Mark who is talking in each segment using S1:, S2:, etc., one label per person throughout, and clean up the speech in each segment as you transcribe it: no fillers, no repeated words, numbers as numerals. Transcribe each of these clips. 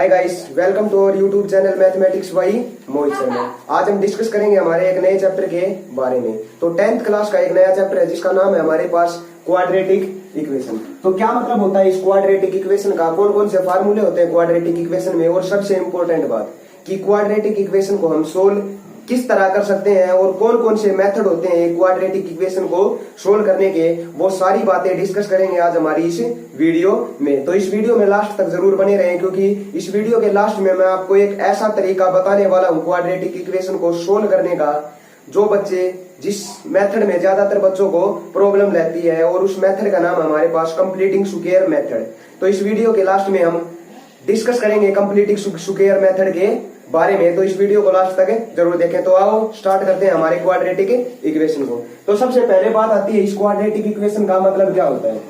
S1: Hi guys, welcome to our YouTube channel mathematics by Mohit Sharma. आज हम discuss करेंगे हमारे एक नए चैप्टर के बारे में। तो 10th क्लास का एक नया चैप्टर है जिसका नाम है हमारे पास क्वाड्रेटिक इक्वेशन। तो क्या मतलब होता है इस क्वाड्रेटिक इक्वेशन का, कौन कौन से फार्मूले होते हैं क्वाड्रेटिक इक्वेशन में, और सबसे इंपॉर्टेंट बात कि क्वाड्रेटिक इक्वेशन को हम सोल्व किस तरह कर सकते हैं और कौन कौन से मेथड होते हैं क्वाड्रेटिक इक्वेशन को सोल्व करने के, वो सारी बातें डिस्कस करेंगे आज हमारी इस वीडियो में। तो इस वीडियो में लास्ट तक जरूर बने रहें, क्योंकि इस वीडियो के लास्ट में मैं आपको एक ऐसा तरीका बताने वाला हूं क्वाड्रेटिक इक्वेशन को सोल्व करने का, जो बच्चे जिस मेथड में ज्यादातर बच्चों को प्रॉब्लम रहती है, और उस मेथड का नाम हमारे पास कंप्लीटिंग स्क्वायर मेथड। तो इस वीडियो के लास्ट में हम डिस्कस करेंगे कंप्लीटिंग स्क्वायर मेथड के बारे में। तो इस वीडियो को लास्ट तक जरूर देखें। तो आओ स्टार्ट करते हैं हमारे क्वाड्रेटिक इक्वेशन को। तो सबसे पहले बात आती है इस क्वाड्रेटिक इक्वेशन का मतलब क्या होता है,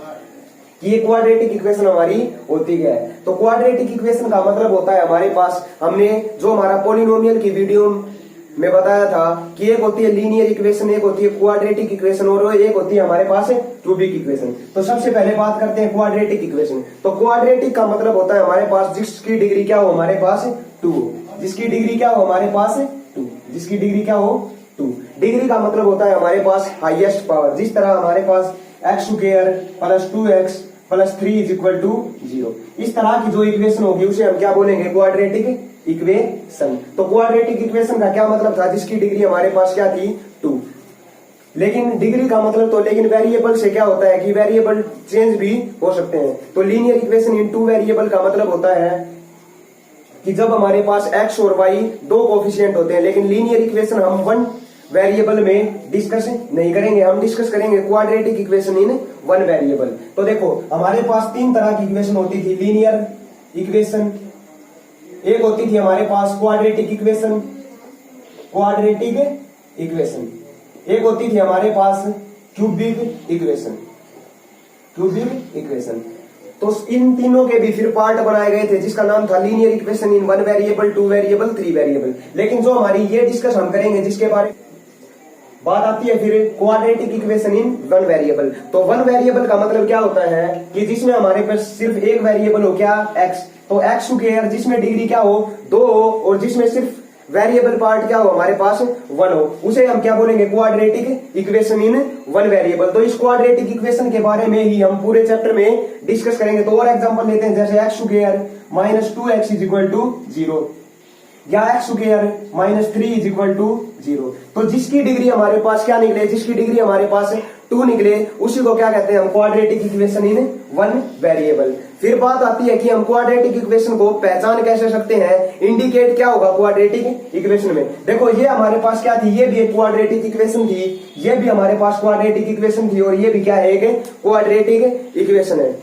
S1: कि ये क्वाड्रेटिक इक्वेशन हमारी होती है। तो क्वाड्रेटिक इक्वेशन का मतलब होता है हमारे पास, हमने जो हमारा पॉलिनोमियल की वीडियो में बताया था कि एक होती है लीनियर इक्वेशन, एक होती है क्वाड्रेटिक इक्वेशन, और एक होती है हमारे पास क्यूबिक इक्वेशन। तो सबसे पहले बात करते हैं क्वाड्रेटिक इक्वेशन। तो क्वाड्रेटिक का मतलब होता है हमारे पास जिसकी डिग्री क्या हो हमारे पास 2, जिसकी डिग्री क्या हो हमारे पास 2, जिसकी डिग्री क्या हो 2। डिग्री का मतलब होता है हमारे पास हाईएस्ट पावर। जिस तरह हमारे पास x square plus 2x plus 3 is equal to 0, इस तरह की जो इक्वेशन होगी उसे हम क्या बोलेंगे, क्वाड्रेटिक इक्वेशन। तो क्वाड्रेटिक इक्वेशन का क्या मतलब था, जिसकी डिग्री हमारे पास क्या थी 2। लेकिन डिग्री का मतलब तो, लेकिन वेरिएबल से क्या होता है कि वेरिएबल चेंज भी हो सकते हैं। तो लीनियर इक्वेशन इन 2 वेरिएबल का मतलब होता है कि जब हमारे पास x और y दो कोफिशिएंट होते हैं, लेकिन लीनियर इक्वेशन हम 1 वेरिएबल में डिस्कस नहीं करेंगे, हम डिस्कस करेंगे क्वाड्रेटिक इक्वेशन इन 1 वेरिएबल। तो देखो हमारे पास 3 तरह की इक्वेशन होती थी, लीनियर इक्वेशन, एक होती थी हमारे पास क्वाड्रेटिक इक्वेशन, क्वाड्रेटिक इक्वेशन, एक होती थी हमारे पास क्यूबिक इक्वेशन, क्यूबिक इक्वेशन। तो इन तीनों के भी फिर पार्ट बनाए गए थे जिसका नाम था linear equation in 1 variable, 2 variable, 3 variable. लेकिन जो हमारी ये डिस्कस हम करेंगे जिसके बारे बात आती है फिर क्वाड्रेटिक इक्वेशन इन 1 वेरिएबल। तो 1 वेरिएबल का मतलब क्या होता है कि जिसमें हमारे पास सिर्फ एक वेरिएबल हो, क्या x। तो एक्स स्क्वायर जिसमें डिग्री क्या हो 2 हो, और जिसमें सिर्फ वेरिएबल पार्ट क्या हो हमारे पास 1 हो, उसे हम क्या बोलेंगे, क्वाड्रेटिक इक्वेशन इन 1 वेरिएबल। तो इस क्वाड्रेटिक इक्वेशन के बारे में ही हम पूरे चैप्टर में डिस्कस करेंगे। तो और एग्जांपल लेते हैं, जैसे x square minus 2x is equal to 0, या x square minus 3 is equal to 0। तो जिसकी डिग्री हमारे पास क्या निकले, जिसकी डिग्री हमारे पास 2 निकले, उसी को क्या कहते हैं हम, क्वाड्रेटिक इक्वेशन इन 1 वेरिएबल। फिर बात आती है कि हम क्वाड्रेटिक इक्वेशन को पहचान कैसे सकते हैं, इंडिकेट क्या होगा क्वाड्रेटिक इक्वेशन में। देखो ये हमारे पास क्या थी, ये भी एक क्वाड्रेटिक इक्वेशन थी, ये भी हमारे पास क्वाड्रेटिक इक्वेशन थी, और ये भी क्या है, एक क्वाड्रेटिक इक्वेशन है।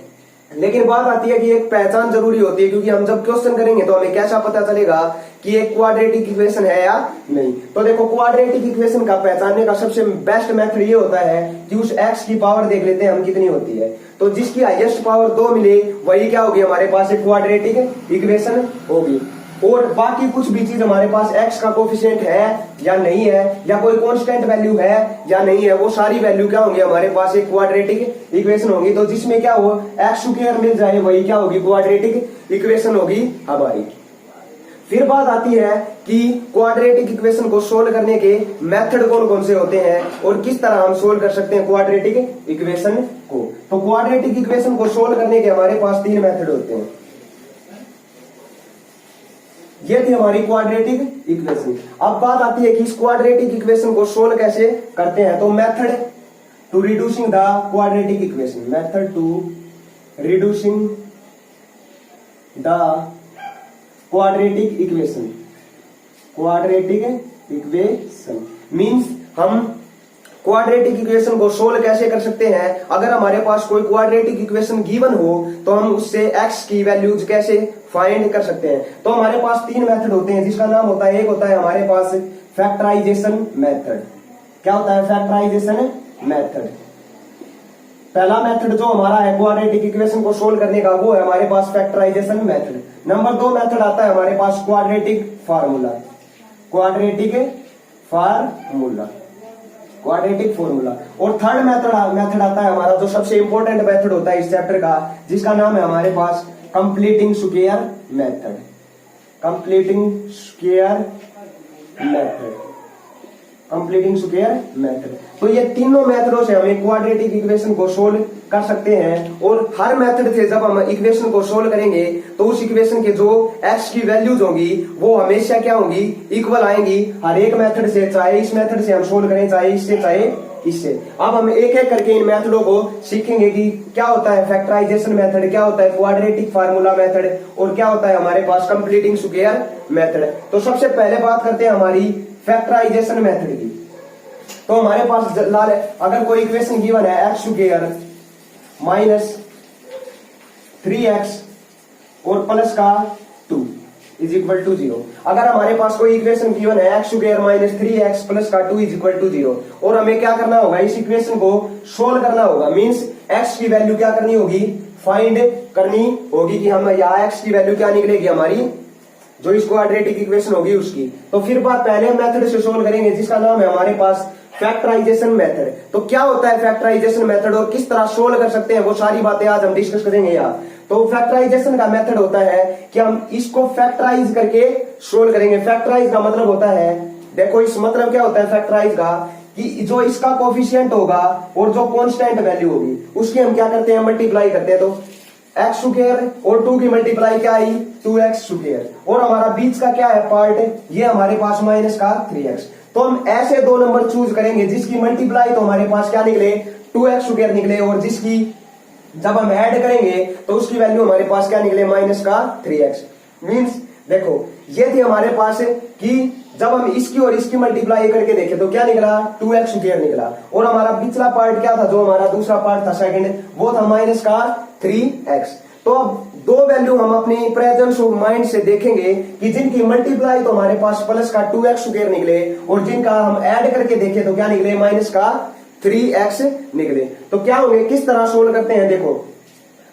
S1: लेकिन बात आती है कि एक पहचान जरूरी होती है, क्योंकि हम जब क्वेश्चन करेंगे तो हमें कैसा पता चलेगा कि एक क्वाड्रेटिक इक्वेशन है या नहीं। तो देखो क्वाड्रेटिक इक्वेशन का पहचानने का सबसे बेस्ट मेथड ये होता है कि उस x की पावर देख लेते हैं हम कितनी होती है। तो जिसकी हाईएस्ट पावर 2 मिले वही क्या होगी हमारे पास एक क्वाड्रेटिक इक्वेशन होगी। और बाकी कुछ भी चीज हमारे पास x का कोफिशिएंट है या नहीं है, या कोई कांस्टेंट वैल्यू है या नहीं है, वो सारी वैल्यू क्या होंगी हमारे पास एक क्वाड्रेटिक इक्वेशन होगी। तो जिसमें क्या हो एक्स स्क्वायर मिल जाए वही क्या होगी, क्वाड्रेटिक इक्वेशन होगी हमारी। फिर बात आती है कि क्वाड्रेटिक इक्वेशन को सोल्व करने के मेथड कौन कौन से होते हैं और किस तरह हम सोल्व कर सकते हैं क्वाड्रेटिक इक्वेशन को। तो क्वाड्रेटिक इक्वेशन को सोल्व करने के हमारे पास 3 मेथड होते हैं। ये थी हमारी क्वाड्रेटिक इक्वेशन। अब बात आती है कि इस क्वाड्रेटिक इक्वेशन को सोल्व कैसे करते हैं। तो method to reducing the quadratic equation, method to reducing the quadratic equation, quadratic equation means हम क्वाड्रेटिक इक्वेशन को सोल्व कैसे कर सकते हैं। अगर हमारे पास कोई क्वाड्रेटिक इक्वेशन गिवन हो तो हम उससे x की वैल्यूज कैसे फाइंड कर सकते हैं। तो हमारे पास 3 मेथड होते हैं जिसका नाम होता है, एक होता है हमारे पास फैक्टराइजेशन मेथड। क्या होता है फैक्टराइजेशन मेथड। पहला मेथड जो हमारा है क्वाड्रेटिक इक्वेशन को सोल्व करने का, वो है हमारे पास फैक्टराइजेशन मेथड। नंबर 2 मेथड आता है हमारे पास quadratic formula, quadratic formula, quadratic formula. और थर्ड मेथड आता है हमारा जो सबसे इंपॉर्टेंट मेथड होता है इस चैप्टर का, जिसका नाम है हमारे पास completing square method, completing square method, completing square method. तो ये तीनों मेथडों से हम एक क्वाड्रेटिक इक्वेशन को सोल्व कर सकते हैं। और हर मेथड से जब हम इक्वेशन को सोल्व करेंगे तो उस इक्वेशन के जो एक्स की वैल्यूज होंगी वो हमेशा क्या होंगी, इक्वल आएंगी हर एक मेथड से, चाहे इस मेथड से हम सोल्व करें, चाहे इससे, चाहे इससे। अब हम एक एक करके इन मेथडों को सीखेंगे कि क्या होता है फैक्टराइजेशन मेथड, क्या होता है क्वाड्रेटिक फार्मूला मेथड, और क्या होता है हमारे पास कंप्लीटिंग स्क्वायर मेथड। तो सबसे पहले बात करते हैं हमारी फैक्टराइजेशन मेथड की। तो हमारे पास लाल अगर कोई इक्वेशन गिवन है एक्स स्क्वायर माइनस 3x और प्लस का 2 इज इक्वल टू 0। अगर हमारे पास कोई इक्वेशन गिवन है x square minus 3x plus का 2 इज इक्वल टू 0 और हमें क्या करना होगा, इस इक्वेशन को सोल्व करना होगा। मींस x की वैल्यू क्या करनी होगी, फाइंड करनी होगी कि हम यहाँ x की वैल्यू क्या निकलेगी हमारी, जो इस क्वाड्रेटिक इक्वेशन होगी उसकी। तो फिर बात पहले मेथड से सोल्व करेंगे जिसका नाम है हमारे पास फैक्टराइजेशन मेथड। तो क्या होता है फैक्टराइजेशन मेथड और किस तरह सोल्व कर सकते हैं वो सारी बातें आज हम डिस्कस करेंगे यहाँ। तो फैक्टराइजेशन का मेथड होता है कि हम इसको फैक्टराइज करके सोल्व करेंगे। फैक्टराइज का मतलब होता है, देखो इस मतलब क्या होता है फैक्टराइज का, कि जो इसका कोफिशिएंट होगा और जो कांस्टेंट वैल्यू होगी उसकी हम क्या करते हैं, मल्टीप्लाई करते हैं। तो एक्स स्क्वायर और 2 की मल्टीप्लाई क्या आई, 2x स्क्वायर, और हमारा बीच का क्या है पार्ट, ये हमारे पास माइनस का 3x। तो हम ऐसे दो नंबर चूज करेंगे जिसकी मल्टीप्लाई तो हमारे पास क्या निकले, 2x स्क्वायर निकले, और जिसकी जब हम ऐड करेंगे तो उसकी वैल्यू हमारे पास क्या निकले, माइनस का 3x। मीन्स देखो ये थी हमारे पास कि जब हम इसकी और इसकी मल्टीप्लाई करके देखे तो क्या निकला, 2x स्क्वायर निकला, और हमारा पिछला पार्ट क्या था, जो हमारा दूसरा पार्ट था सेकंड, वो था माइनस का 3x। तो अब दो वैल्यू हम अपनी प्रेजेंस ऑफ माइंड से देखेंगे कि जिनकी मल्टीप्लाई तो हमारे पास प्लस का 2x स्क्वायर निकले और जिनका हम ऐड करके देखे तो क्या निकले, माइनस का 3x निकले। तो क्या होंगे, किस तरह सोल्व करते हैं, देखो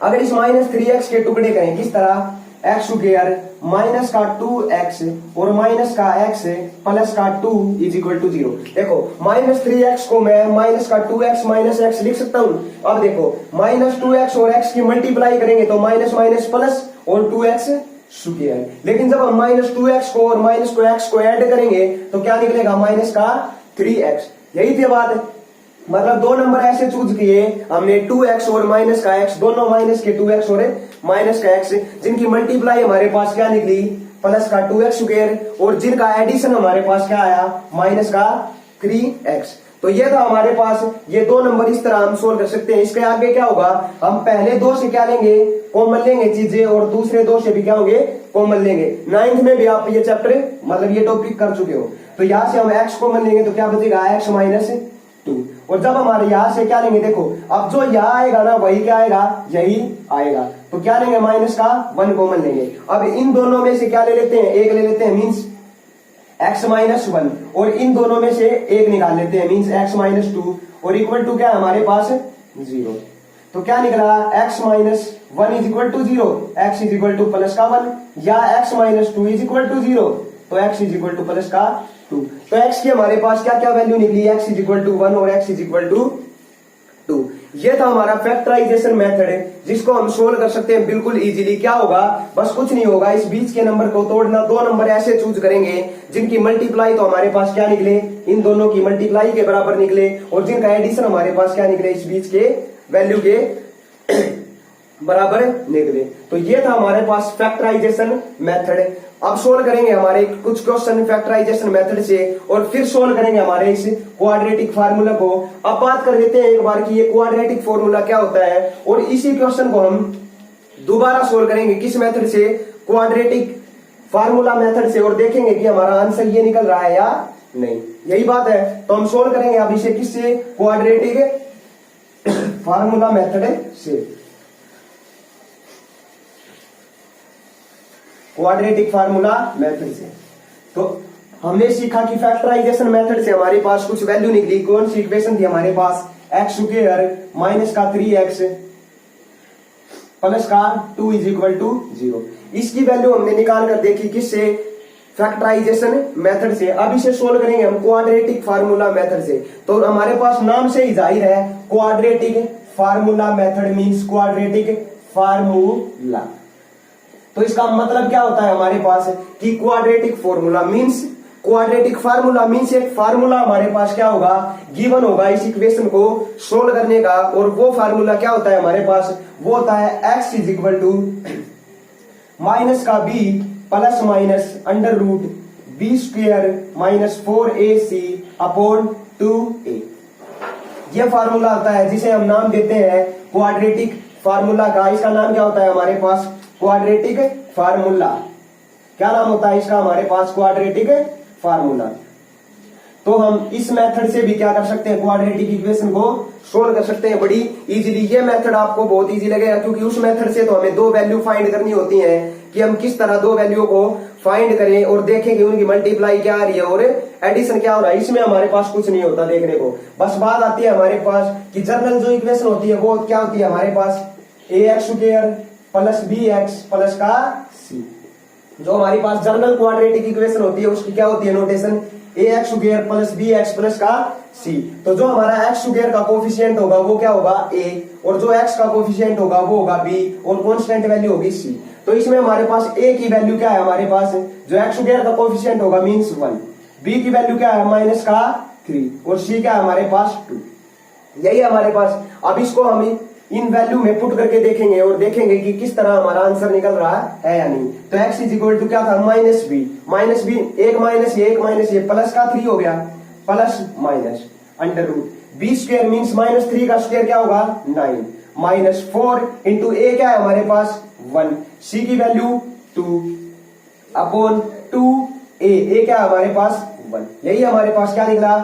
S1: अगर इस माइनस 3x के टुकड़े करें किस तरह, एक्स स्क्वायर माइनस का 2x और माइनस का x प्लस का 2 इज इक्वल टू 0। देखो माइनस 3x को मैं माइनस का 2x माइनस x लिख सकता हूं। अब देखो माइनस 2x और x की मल्टीप्लाई करेंगे तो माइनस माइनस प्लस और 2x स्क्वायर, लेकिन जब हम माइनस 2x को और माइनस को x को ऐड करेंगे तो क्या निकलेगा, माइनस का 3x। यही थी बात, मतलब दो नंबर ऐसे चूज किए हमने 2x और माइनस का x, दोनों माइनस के 2x और माइनस का x, जिनकी मल्टीप्लाई हमारे पास क्या निकली, प्लस का 2x स्क्वायर, और जिनका एडिशन हमारे पास क्या आया, माइनस का 3x। तो ये था हमारे पास, ये दो नंबर इस तरह हम सोल्व कर सकते हैं। इसके आगे क्या होगा, हम पहले दो से क्या लेंगे, कॉमन लेंगे चीजें, और दूसरे दो से भी क्या होंगे, कॉमन लेंगे। 9th में भी आप ये चैप्टर मतलब ये टॉपिक कर चुके हो। तो यहां से हम x कॉमन लेंगे तो क्या बचेगा, x माइनस 2, और जब हमारे यहां से क्या लेंगे, देखो अब जो यहाँ आएगा ना वही क्या आएगा, यही आएगा, तो क्या लेंगे, माइनस का 1 कॉमन लेंगे। अब इन दोनों में से क्या ले लेते हैं, एक ले लेते हैं, मीन्स x माइनस 1, और इन दोनों में से एक निकाल लेते हैं, मीन्स x माइनस 2, और इक्वल टू क्या है हमारे पास 0। तो क्या निकला, x minus 1 is equal to 0, x is equal to plus का 1, या x minus 2 is equal to 0, तो x is equal to plus का 2। तो x की हमारे पास क्या क्या वैल्यू निकली, x इज इक्वल टू 1 और x इज इक्वल टू 2। ये था हमारा फैक्टराइजेशन मेथड जिसको हम सोल्व कर सकते हैं बिल्कुल इजीली। क्या होगा, बस कुछ नहीं होगा, इस बीच के नंबर को तोड़ना, दो नंबर ऐसे चूज करेंगे जिनकी मल्टीप्लाई तो हमारे पास क्या निकले, इन दोनों की मल्टीप्लाई के बराबर निकले, और जिनका एडिशन हमारे पास क्या निकले, इस बीच के वैल्यू के बराबर निकले। तो ये था हमारे पास फैक्टराइजेशन मेथड। अब सोल्व करेंगे हमारे कुछ क्वेश्चन फैक्टराइजेशन मेथड से, और फिर सोल्व करेंगे हमारे इस क्वाड्रेटिक फार्मूला को। अब बात कर लेते हैं एक बार कि ये क्वाड्रेटिक फार्मूला क्या होता है, और इसी क्वेश्चन को हम दोबारा सोल्व करेंगे किस मेथड से, क्वाड्रेटिक फार्मूला मेथड से, और देखेंगे कि हमारा आंसर ये निकल रहा है या नहीं। यही बात है, तो हम सोल्व करेंगे अब इसे किससे, क्वाड्रेटिक फार्मूला मेथड से, क्वाड्रेटिक फार्मूला मेथड से। तो हमने सीखा कि फैक्टराइजेशन मेथड से हमारे पास कुछ वैल्यू निकली। कौन सी इक्वेशन थी हमारे पास, एक्स स्क्वायर माइनस का 3x प्लस का 2 इज इक्वल टू 0। इसकी वैल्यू हमने निकाल कर देखी किससे, फैक्टराइजेशन मेथड से। अब इसे सोल्व करेंगे हम क्वाड्रेटिक फार्मूला मेथड से। तो हमारे पास नाम से ही जाहिर है quadratic formula method means quadratic formula. तो इसका मतलब क्या होता है हमारे पास कि क्वाड्रेटिक फार्मूला मीन्स एक फार्मूला हमारे पास क्या होगा, गिवन होगा इस इक्वेशन को सोल्व करने का। और वो फार्मूला क्या होता है हमारे पास, वो होता है x is equal to minus का b plus minus under root b square minus 4ac upon 2a। ये फार्मूला होता है जिसे हम नाम देते हैं क्वाड्रेटिक फार्मूला का। इसका नाम क्या होता है हमारे पास, क्वाड्रेटिक फार्मूला। क्या नाम होता है इसका हमारे पास, क्वाड्रेटिक फार्मूला। तो हम इस मेथड से भी क्या कर सकते हैं, क्वाड्रेटिक इक्वेशन को सोल्व कर सकते हैं बड़ी इजीली। ये मेथड आपको बहुत इजी लगेगा क्योंकि उस मेथड से तो हमें दो वैल्यू फाइंड करनी होती है कि हम किस तरह दो वैल्यू को फाइंड करें और देखें कि उनकी मल्टीप्लाई क्या आ रही है और एडिशन क्या हो रहा है। इसमें हमारे पास कुछ नहीं होता देखने को, बस बात आती है हमारे पास कि जनरल जो इक्वेशन होती है वो क्या होती है हमारे पास, ax square plus bx plus का c। जो हमारी पास जनरल क्वाड्रेटिक इक्वेशन होती है उसकी क्या होती है notation, ax square plus bx plus का c। तो जो हमारा x स्क्वायर का कोफिशिएंट होगा वो क्या होगा a, और जो x का कोफिशिएंट होगा वो होगा b, और कांस्टेंट वैल्यू होगी c। तो इसमें हमारे पास a की वैल्यू क्या है हमारे पास, जो x स्क्वायर का कोफिशिएंट होगा मींस 1, b की वैल्यू क्या है माइनस का 3, और c क्या है हमारे पास 2। यही है हमारे पास। अब इसको हम इन वैल्यू में पुट करके देखेंगे और देखेंगे कि किस तरह हमारा आंसर निकल रहा है या नहीं। तो x इज इक्वल टू क्या था, माइनस बी, एक माइनस ये प्लस का 3 हो गया, plus minus under root b square means minus 3 का स्क्वायर क्या होगा 9, माइनस 4 इंटू ए क्या है हमारे पास 1, सी की वैल्यू 2 अपॉन 2a क्या है हमारे पास 1। यही हमारे पास क्या निकला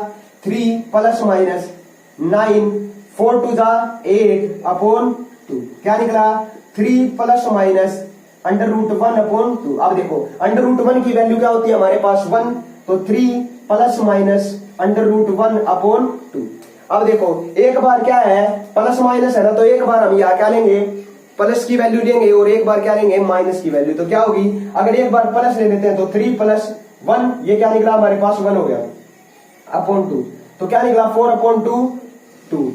S1: 3 प्लस माइनस 9 4 टू जा 8 अपॉन 2, क्या निकला 3 plus minus under root 1 upon 2। अब देखो अंडर रूट 1 की वैल्यू क्या होती है हमारे पास 1, तो 3 plus minus under root 1 upon 2। अब देखो एक बार क्या है प्लस माइनस है ना, तो एक बार हम यहाँ क्या लेंगे प्लस की वैल्यू लेंगे और एक बार क्या लेंगे माइनस की वैल्यू। तो क्या होगी, अगर एक बार प्लस ले लेते हैं तो 3 प्लस 1 ये क्या निकला हमारे पास 1 हो गया अपॉन 2, तो क्या निकला 4 अपॉन 2।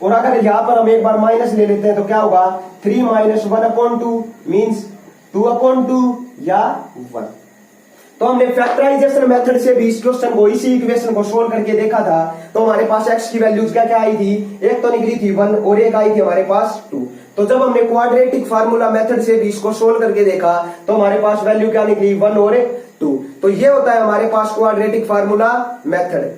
S1: और अगर यहां पर हम एक बार माइनस ले लेते हैं तो क्या होगा 3 माइनस 1 अपॉन 2 मीन्स 2 अपॉन 2 या 1। तो हमने फैक्टराइजेशन मेथड से भी इस क्वेश्चन को, इसी इक्वेशन को सोल्व करके देखा था। तो हमारे पास x की वैल्यूज क्या क्या आई थी, एक तो निकली थी 1 और एक आई थी हमारे पास 2। तो जब हमने क्वाड्रेटिक फार्मूला मेथड से भी इसको सोल्व करके देखा तो हमारे पास वैल्यू क्या निकली 1 और 2। तो ये होता है हमारे पास क्वाड्रेटिक फार्मूला मेथड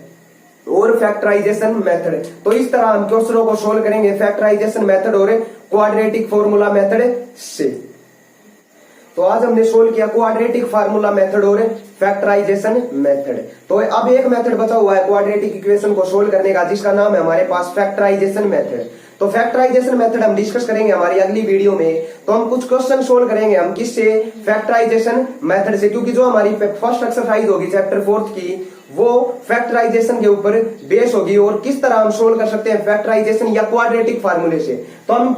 S1: और फैक्टराइजेशन मेथड। तो इस तरह हम क्वेश्चनों को सोल्व करेंगे फैक्टराइजेशन मेथड और क्वाड्रेटिक फार्मूला मेथड से। तो आज हमने सोल्व किया क्वाड्रेटिक फार्मूला मेथड और फैक्टराइजेशन मेथड। तो अब एक मेथड बचा हुआ है क्वाड्रेटिक इक्वेशन को सोल्व करने का, जिसका नाम है हमारे पास फैक्टराइजेशन मेथड। तो फैक्टराइजेशन मेथड हम डिस्कस करेंगे हमारी अगली वीडियो में। तो हम कुछ क्वेश्चन सोल्व करेंगे हम किससे, फैक्टराइजेशन मेथड से, क्योंकि जो हमारी फर्स्ट एक्सरसाइज होगी चैप्टर 4 की वो फैक्टराइजेशन के ऊपर बेस होगी और किस तरह हम सोल्व कर सकते हैं फैक्टराइजेशन या क्वाड्रेटिक फार्मूले से। तो हम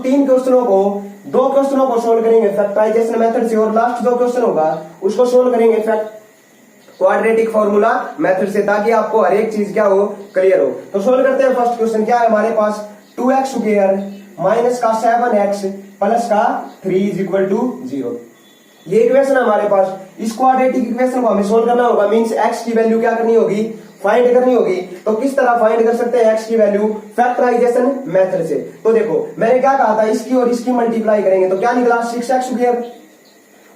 S1: दो क्वेश्चनों को सोल्व करेंगे फैक्टराइजेशन मेथड से और लास्ट जो क्वेश्चन होगा उसको सोल्व करेंगे क्वाड्रेटिक फार्मूला मेथड से, ताकि आपको हर एक चीज क्या हो क्लियर हो। तो सोल्व करते हैं फर्स्ट क्वेश्चन। क्या है हमारे पास 2x स्क्वायर माइनस का 7x प्लस का 3 इज इक्वल टू 0। ये इक्वेशन है हमारे पास। इस क्वाड्रेटिक इक्वेशन को हमें सोल्व करना होगा, मींस x की वैल्यू क्या करनी होगी, फाइंड करनी होगी। तो किस तरह फाइंड कर सकते हैं x की वैल्यू, फैक्टराइजेशन मेथड से। तो देखो मैंने क्या कहा था, इसकी और इसकी मल्टीप्लाई करेंगे तो क्या निकला 6x स्क्वायर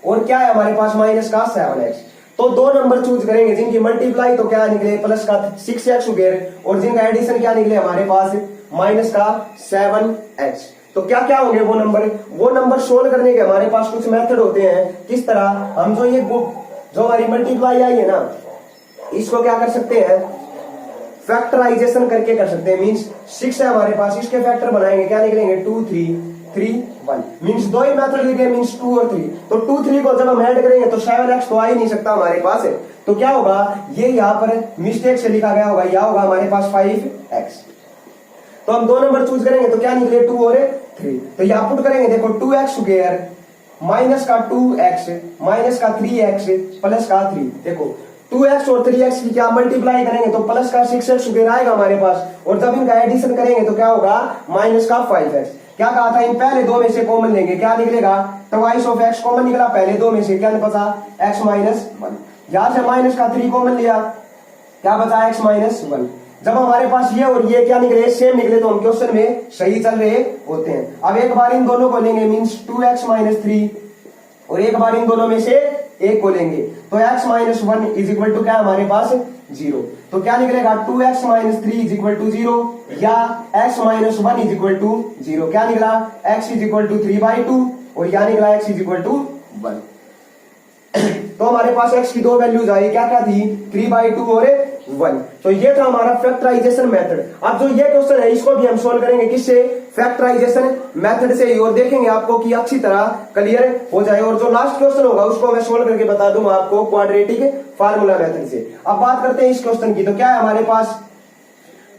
S1: और क्या है हमारे पास माइनस का 7x। तो दो नंबर चूज करेंगे जिनकी मल्टीप्लाई तो क्या निकले प्लस का 6x स्क्वायर और जिनका एडिशन क्या निकले हमारे पास माइनस का 7x। तो क्या क्या होंगे वो नंबर सोल्व करने के हमारे पास कुछ मेथड होते हैं। किस तरह हम जो हमारी मल्टीप्लाई आई है ना, इसको क्या कर सकते हैं फैक्टराइजेशन करके कर सकते हैं। मींस 6 है हमारे पास, इसके फैक्टर बनाएंगे, क्या निकलेंगे 2 3 3 1। मींस दो ही मेथड लिखे, मींस 2 और 3। तो 2 3 को जब हम ऐड करेंगे तो 7x तो आ ही नहीं सकता हमारे पास है। तो क्या होगा, ये यहाँ पर मिस्टेक से लिखा गया होगा, यह होगा हमारे पास 5x। तो हम दो नंबर चूज करेंगे तो क्या निकले 2 और 3। तो यहाँ पुट करेंगे, देखो 2x स्क्वायर माइनस का 2x माइनस का 3x प्लस का 3। देखो 2x और 3x की क्या मल्टीप्लाई करेंगे तो प्लस का 6x स्क्वायर आएगा हमारे पास, और जब इनका एडिशन करेंगे तो क्या होगा माइनस का 5x। क्या कहा था, इन पहले दो में से कॉमन लेंगे, क्या निकलेगा, ट्वाइस ऑफ एक्स कॉमन निकला पहले दो में से, क्या बचा एक्स माइनस वन। यहां से माइनस का 3 कॉमन लिया, क्या बचा एक्स माइनस वन। जब हमारे पास ये और ये क्या निकले, सेम निकले, तो हम क्वेश्चन में सही चल रहे होते हैं। अब एक बार इन दोनों को लेंगे, मीन्स 2x माइनस 3, और एक बार इन दोनों में से एक को लेंगे, तो x minus one is equal to क्या हमारे पास 0। तो क्या निकलेगा, 2x minus 3 is equal to 0, या x minus one is equal to 0। क्या निकला, x इज इक्वल टू 3/2, और क्या निकला x इज इक्वल टू 1। तो हमारे पास x की दो वैल्यूज आई, क्या क्या थी, 3/2 और 1। तो ये था हमारा फैक्टराइजेशन मेथड। अब जो ये क्वेश्चन है इसको भी हम सोल्व करेंगे किससे, फैक्टराइजेशन मेथड से ही, और देखेंगे आपको कि अच्छी तरह क्लियर हो जाए। और जो लास्ट क्वेश्चन होगा उसको मैं सोल्व करके बता दूंगा आपको क्वाड्रेटिक फार्मूला मेथड से। अब बात करते हैं इस क्वेश्चन की। तो क्या है हमारे पास,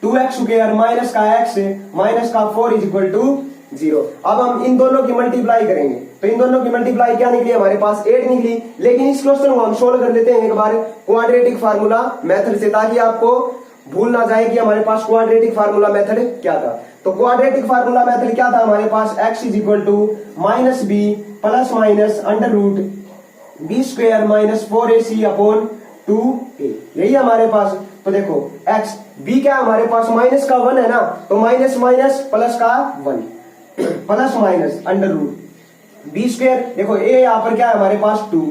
S1: 2x स्क्वायर माइनस का x माइनस का 4 इज इक्वल टू 0। अब हम इन दोनों की मल्टीप्लाई करेंगे, तो इन दोनों की मल्टीप्लाई क्या निकली, हमारे पास 8 निकली। लेकिन इस क्वेश्चन को हम सोल्व कर लेते हैं एक बार क्वाड्रेटिक फार्मूला मेथड से, ताकि आपको भूल ना जाए कि हमारे पास क्वाड्रेटिक फार्मूला मेथड क्या था। तो क्वाड्रेटिक फार्मूला मेथड क्या था हमारे पास, x is equal to minus b plus minus under root b square minus 4ac upon 2a, यही हमारे पास। तो देखो x b क्या हमारे पास, माइनस का 1 है ना, तो माइनस माइनस प्लस का 1 plus minus under root b square, देखो a यहाँ पर क्या है हमारे पास 2,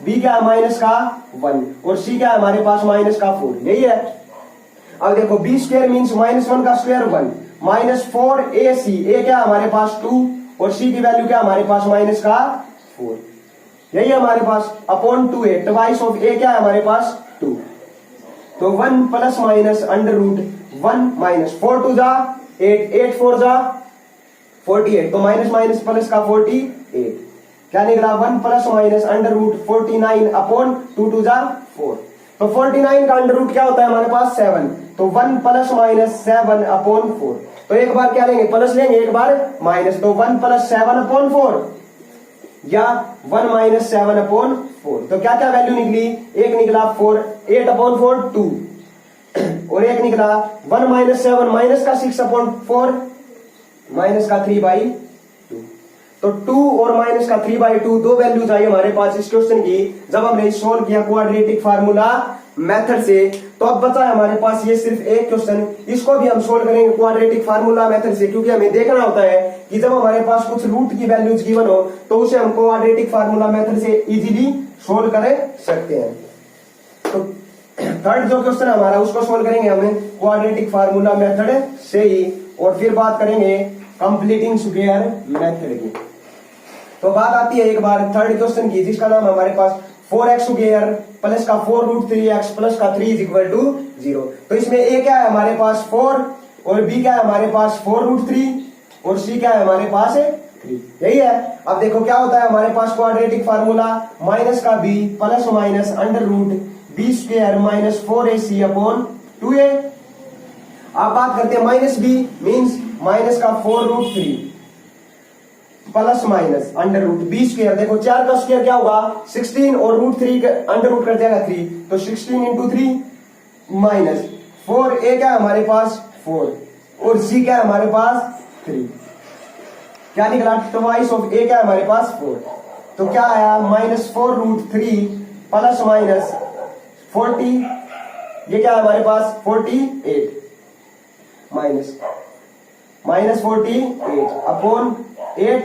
S1: b क्या है माइनस का 1, और c क्या है हमारे पास माइनस का 4, यही है। अब देखो बी स्क्वायर मीन्स माइनस 1 का स्क्वायर 1 माइनस 4ac, a क्या है हमारे पास 2, और c की वैल्यू क्या है हमारे पास माइनस का 4, यही है हमारे पास, upon 2a, twice of a क्या है हमारे पास 2। तो 1 प्लस माइनस अंडर रूट 1 माइनस 4 टू जा 8, 8 4 जा 48, तो माइनस माइनस प्लस का 48, क्या निकला, 1 plus minus under root 49 upon 2 टू जा 4। तो 49 का अंडर रूट क्या होता है हमारे पास 7, तो 1 प्लस माइनस 7 अपॉन 4। तो एक बार क्या लेंगे, प्लस लेंगे, एक बार माइनस, तो 1 प्लस 7 अपॉन 4, या 1 माइनस 7 अपॉन 4। तो क्या क्या वैल्यू निकली, एक निकला 4 8 अपॉन 4 2, और एक निकला 1 माइनस 7 माइनस का 6 अपॉन 4 माइनस का 3/2। तो 2 और माइनस का 3/2 दो वैल्यूज आई हमारे पास इस क्वेश्चन की, जब हमने सोल्व किया क्वाड्रेटिक फार्मूला मेथड से। तो अब बचा है हमारे पास ये सिर्फ एक क्वेश्चन, इसको भी हम सोल्व करेंगे क्वाड्रेटिक फार्मूला मेथड से, क्योंकि हमें देखना होता है कि जब हमारे पास कुछ रूट की वैल्यूज गिवन हो तो उसे हम क्वाड्रेटिक फार्मूला मेथड से इजीली सोल्व कर सकते हैं। तो थर्ड जो क्वेश्चन हमारा उसको सोल्व करेंगे हमें क्वाड्रेटिक फार्मूला मेथड से ही, और फिर बात करेंगे कंप्लीटिंग स्क्वायर मेथड की। तो बात आती है एक बार थर्ड क्वेश्चन की, जिसका नाम हमारे पास 4x स्क्वायर प्लस का 4 रूट 3x प्लस का 3 इज इक्वल टू 0। तो इसमें a क्या है हमारे पास 4, और b क्या है हमारे पास 4 रूट 3, और c क्या है हमारे पास 3, यही है। अब देखो क्या होता है हमारे पास क्वाड्रेटिक फार्मूला, माइनस का b plus minus under root b square minus 4ac upon 2a। आप बात करते हैं माइनस b मीन्स माइनस का 4 root 3 plus minus under root b square, देखो 4 का स्क्वायर क्या होगा 16, और रूट 3 का अंडर रूट कर जाएगा 3, तो 16 इंटू 3 माइनस 4a क्या है हमारे पास 4, और c क्या है हमारे पास 3, क्या निकला, ट्वाइस ऑफ a क्या है हमारे पास 4। तो क्या आया, माइनस 4 रूट 3 प्लस माइनस 40, ये क्या है हमारे पास 48 माइनस 48 अपॉन 8।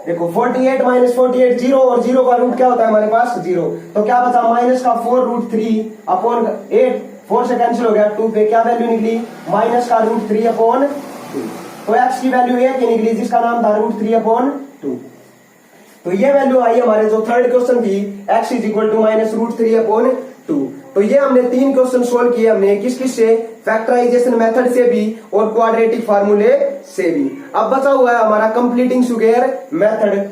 S1: देखो 48 माइनस 48 0, और 0 का रूट क्या होता है हमारे पास 0। तो क्या बचा, माइनस का 4 रूट 3 अपॉन 8, 4 से कैंसिल हो गया, 2 पे क्या वैल्यू निकली, माइनस का रूट 3 अपॉन 2। तो x की वैल्यू 1 निकली, जिसका नाम था रूट 3 अपॉन 2। तो ये वैल्यू आई हमारे जो थर्ड क्वेश्चन थी, x is equal to minus root 3 upon 2। तो ये हमने 3 क्वेश्चन सोल्व किए हमने, किस किस से, फैक्टराइजेशन मेथड से भी और क्वाड्रेटिक फार्मूले से भी। अब बचा हुआ है हमारा कंप्लीटिंग स्क्वायर मेथड।